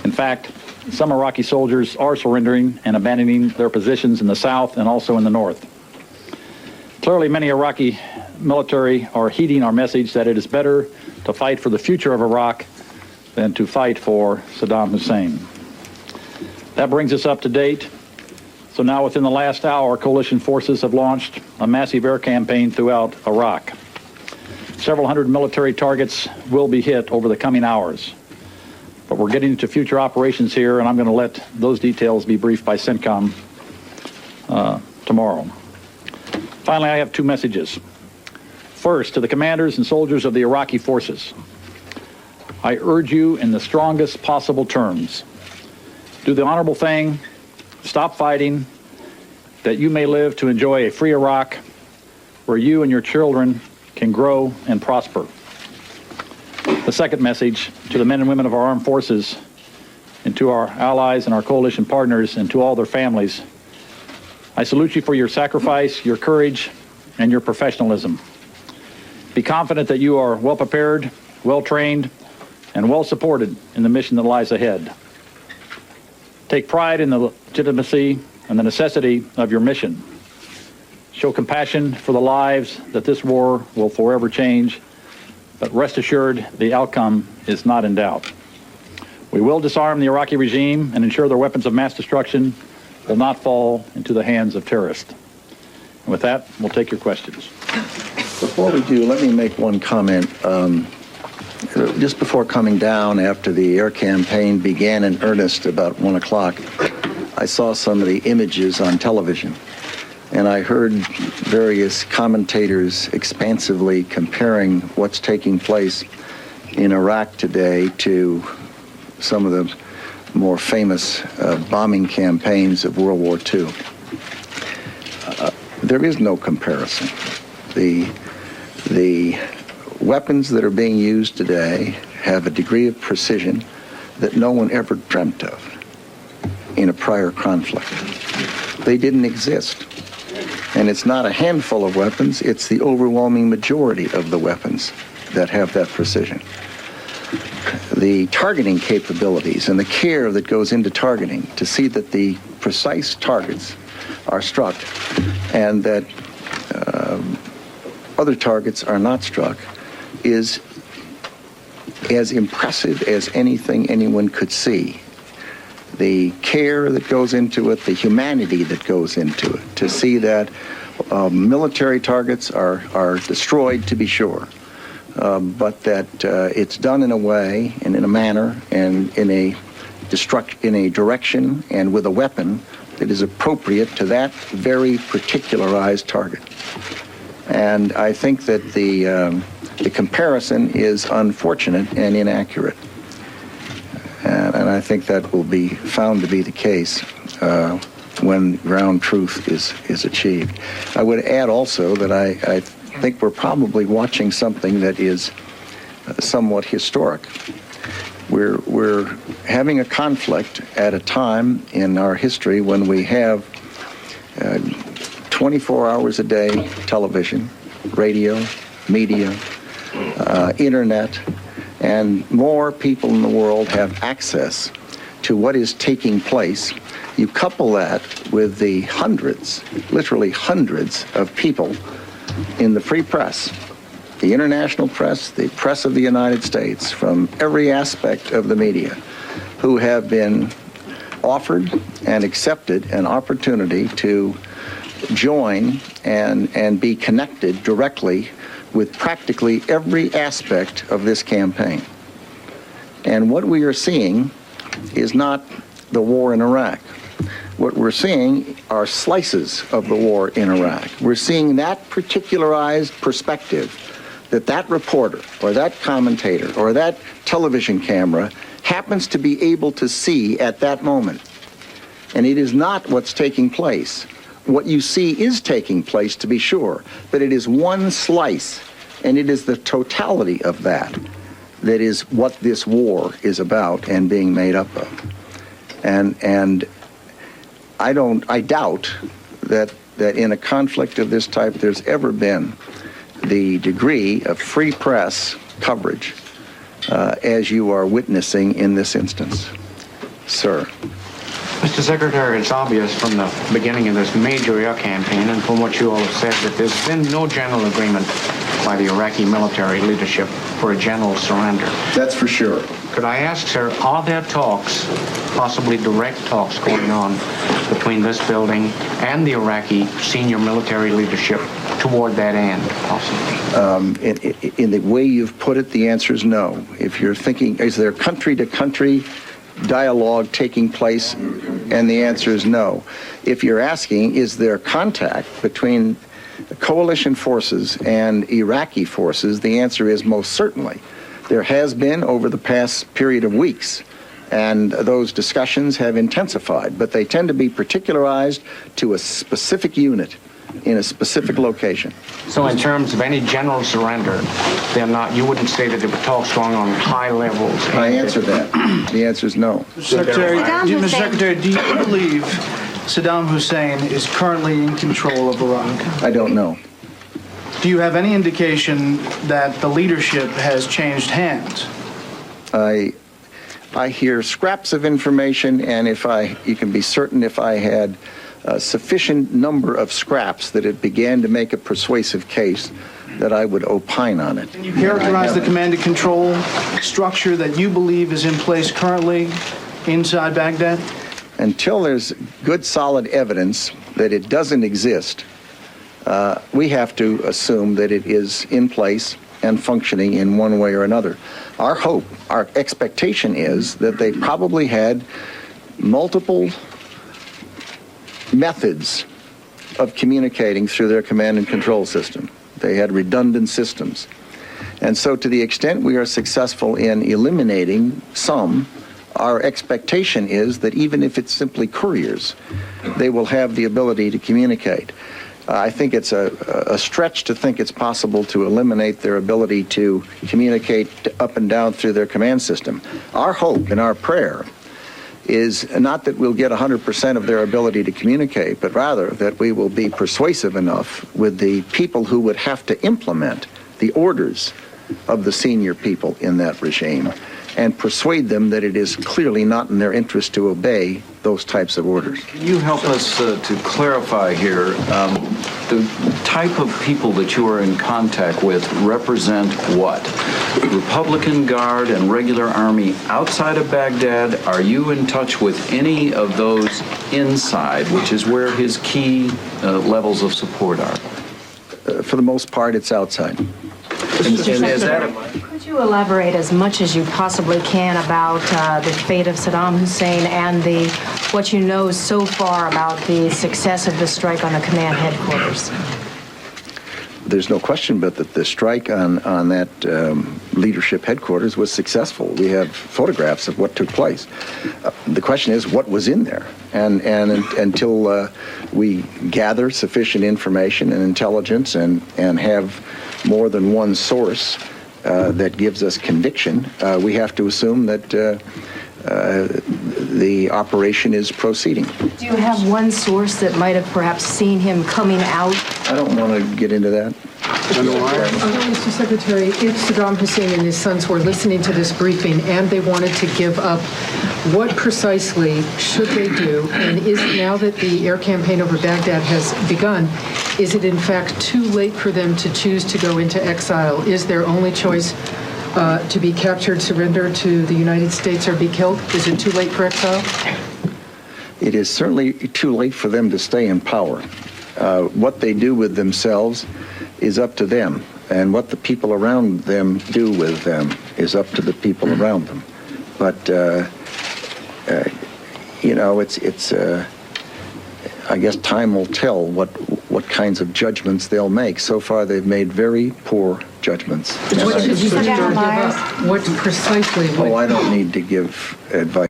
In fact, some Iraqi soldiers are surrendering and abandoning their positions in the south and also in the north. Clearly, many Iraqi military are heeding our message that it is better to fight for the future of Iraq than to fight for Saddam Hussein. That brings us up to date. So now within the last hour, coalition forces have launched a massive air campaign throughout Iraq. Several hundred military targets will be hit over the coming hours. But we're getting into future operations here, and I'm going to let those details be briefed by CENTCOM tomorrow. Finally, I have 2 messages. First, to the commanders and soldiers of the Iraqi forces, I urge you in the strongest possible terms, do the honorable thing, stop fighting, that you may live to enjoy a free Iraq where you and your children can grow and prosper. The second message to the men and women of our armed forces and to our allies and our coalition partners and to all their families, I salute you for your sacrifice, your courage, and your professionalism. Be confident that you are well prepared, well trained, and well supported in the mission that lies ahead. Take pride in the legitimacy and the necessity of your mission. Show compassion for the lives that this war will forever change, but rest assured the outcome is not in doubt. We will disarm the Iraqi regime and ensure their weapons of mass destruction will not fall into the hands of terrorists. And with that, we'll take your questions. Before we do, let me make one comment. Just before coming down after the air campaign began in earnest about 1 o'clock, I saw some of the images on television, and I heard various commentators expansively comparing what's taking place in Iraq today to some of the more famous bombing campaigns of World War II. There is no comparison. The weapons that are being used today have a degree of precision that no one ever dreamt of in a prior conflict. They didn't exist. And it's not a handful of weapons, it's the overwhelming majority of the weapons that have that precision. The targeting capabilities and the care that goes into targeting to see that the precise targets are struck and that other targets are not struck is as impressive as anything anyone could see. The care that goes into it, the humanity that goes into it, to see that military targets are destroyed, to be sure, but that it's done in a way and in a manner and in a direction and with a weapon that is appropriate to that very particularized target. And I think that the comparison is unfortunate and inaccurate. And I think that will be found to be the case when ground truth is achieved. I would add also that I think we're probably watching something that is somewhat historic. We're having a conflict at a time in our history when we have 24 hours a day television, radio, media, internet, and more people in the world have access to what is taking place. You couple that with the hundreds, literally hundreds of people in the free press, the international press, the press of the United States, from every aspect of the media, who have been offered and accepted an opportunity to join and be connected directly with practically every aspect of this campaign. And what we are seeing is not the war in Iraq. What we're seeing are slices of the war in Iraq. We're seeing that particularized perspective that reporter or that commentator or that television camera happens to be able to see at that moment. And it is not what's taking place. What you see is taking place, to be sure, but it is one slice, and it is the totality of that is what this war is about and being made up of. And I doubt that in a conflict of this type there's ever been the degree of free press coverage as you are witnessing in this instance. Sir. Mr. Secretary, it's obvious from the beginning of this major air campaign and from what you all have said that there's been no general agreement by the Iraqi military leadership for a general surrender. That's for sure. Could I ask, sir, are there talks, possibly direct talks going on between this building and the Iraqi senior military leadership toward that end, possibly? In the way you've put it, the answer is no. If you're thinking, is there country-to-country dialogue taking place? And the answer is no. If you're asking, is there contact between coalition forces and Iraqi forces, the answer is most certainly. There has been over the past period of weeks, and those discussions have intensified, but they tend to be particularized to a specific unit in a specific location. So in terms of any general surrender, they're not, you wouldn't say that there were talks going on high levels? I answered that. The answer is no. Mr. Secretary, do you believe Saddam Hussein is currently in control of Iraq? I don't know. Do you have any indication that the leadership has changed hands? I hear scraps of information, and you can be certain if I had a sufficient number of scraps that it began to make a persuasive case that I would opine on it. Can you characterize the command and control structure that you believe is in place currently inside Baghdad? Until there's good, solid evidence that it doesn't exist, we have to assume that it is in place and functioning in one way or another. Our hope, our expectation is that they probably had multiple methods of communicating through their command and control system. They had redundant systems. And so to the extent we are successful in eliminating some our expectation is that even if it's simply couriers, they will have the ability to communicate. I think it's a stretch to think it's possible to eliminate their ability to communicate up and down through their command system. Our hope and our prayer is not that we'll get 100% of their ability to communicate, but rather that we will be persuasive enough with the people who would have to implement the orders of the senior people in that regime and persuade them that it is clearly not in their interest to obey those types of orders. Can you help us to clarify here, the type of people that you are in contact with represent what? Republican Guard and regular Army outside of Baghdad? Are you in touch with any of those inside, which is where his key levels of support are? For the most part, it's outside. Could you elaborate as much as you possibly can about the fate of Saddam Hussein and what you know so far about the success of the strike on the command headquarters? There's no question but that the strike on that leadership headquarters was successful. We have photographs of what took place. The question is, what was in there? And until we gather sufficient information and intelligence and have more than one source that gives us conviction, we have to assume that the operation is proceeding. Do you have one source that might have perhaps seen him coming out? I don't want to get into that. Mr. Secretary, if Saddam Hussein and his sons were listening to this briefing and they wanted to give up, what precisely should they do? And is now that the air campaign over Baghdad has begun, is it in fact too late for them to choose to go into exile? Is their only choice to be captured, surrender to the United States, or be killed? Is it too late for exile? It is certainly too late for them to stay in power. What they do with themselves is up to them, and what the people around them do with them is up to the people around them. But you know, it's I guess time will tell what kinds of judgments they'll make. So far, they've made very poor judgments. What should you give up? What precisely? Oh, I don't need to give advice.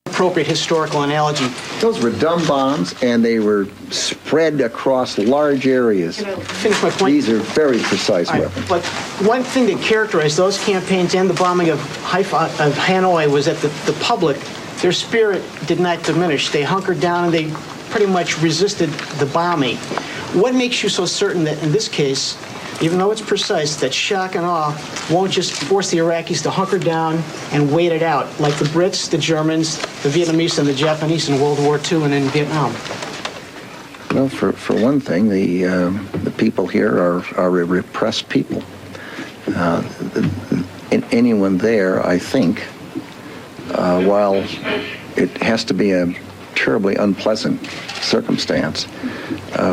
Appropriate historical analogy. Those were dumb bombs, and they were spread across large areas. Finish my point. These are very precise weapons. But one thing that characterized those campaigns and the bombing of Hanoi was that the public, their spirit did not diminish. They hunkered down and they pretty much resisted the bombing. What makes you so certain that in this case, even though it's precise, that shock and awe won't just force the Iraqis to hunker down and wait it out, like the Brits, the Germans, the Vietnamese, and the Japanese in World War II and in Vietnam? Well, for one thing, the people here are a repressed people. Anyone there, I think, while it has to be a terribly unpleasant circumstance,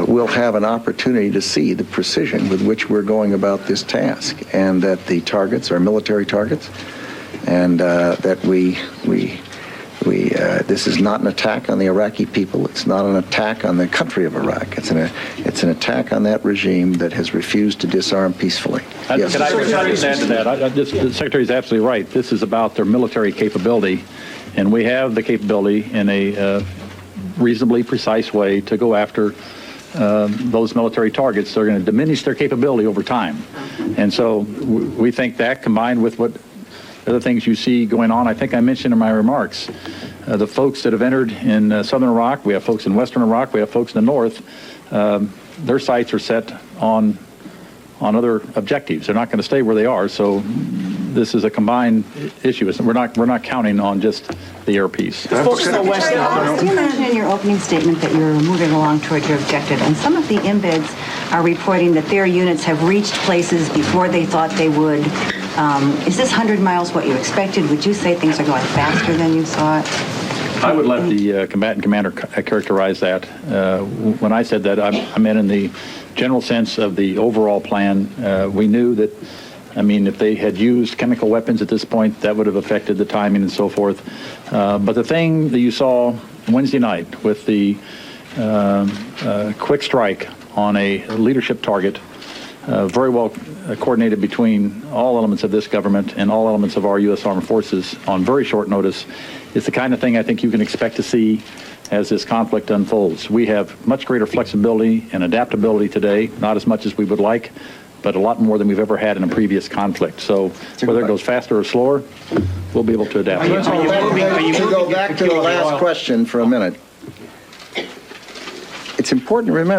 we'll have an opportunity to see the precision with which we're going about this task, and that the targets are military targets, and that this is not an attack on the Iraqi people. It's not an attack on the country of Iraq. It's an attack on that regime that has refused to disarm peacefully. Yes. Can I just add to that? The Secretary is absolutely right. This is about their military capability, and we have the capability in a reasonably precise way to go after those military targets. They're going to diminish their capability over time. And so we think that, combined with what other things you see going on, I think I mentioned in my remarks, the folks that have entered in southern Iraq, we have folks in western Iraq, we have folks in the north, their sights are set on other objectives. They're not going to stay where they are, so this is a combined issue. We're not counting on just the air piece. Folks in the west. You mentioned in your opening statement that you're moving along toward your objective, and some of the embeds are reporting that their units have reached places before they thought they would. Is this 100 miles what you expected? Would you say things are going faster than you thought? I would let the combatant commander characterize that. When I said that, I meant in the general sense of the overall plan. We knew that, I mean, if they had used chemical weapons at this point, that would have affected the timing and so forth. But the thing that you saw Wednesday night with the quick strike on a leadership target, very well coordinated between all elements of this government and all elements of our U.S. Armed Forces on very short notice is the kind of thing I think you can expect to see as this conflict unfolds. We have much greater flexibility and adaptability today, not as much as we would like, but a lot more than we've ever had in a previous conflict. So whether it goes faster or slower, we'll be able to adapt. To go back to the last question for a minute, it's important to remember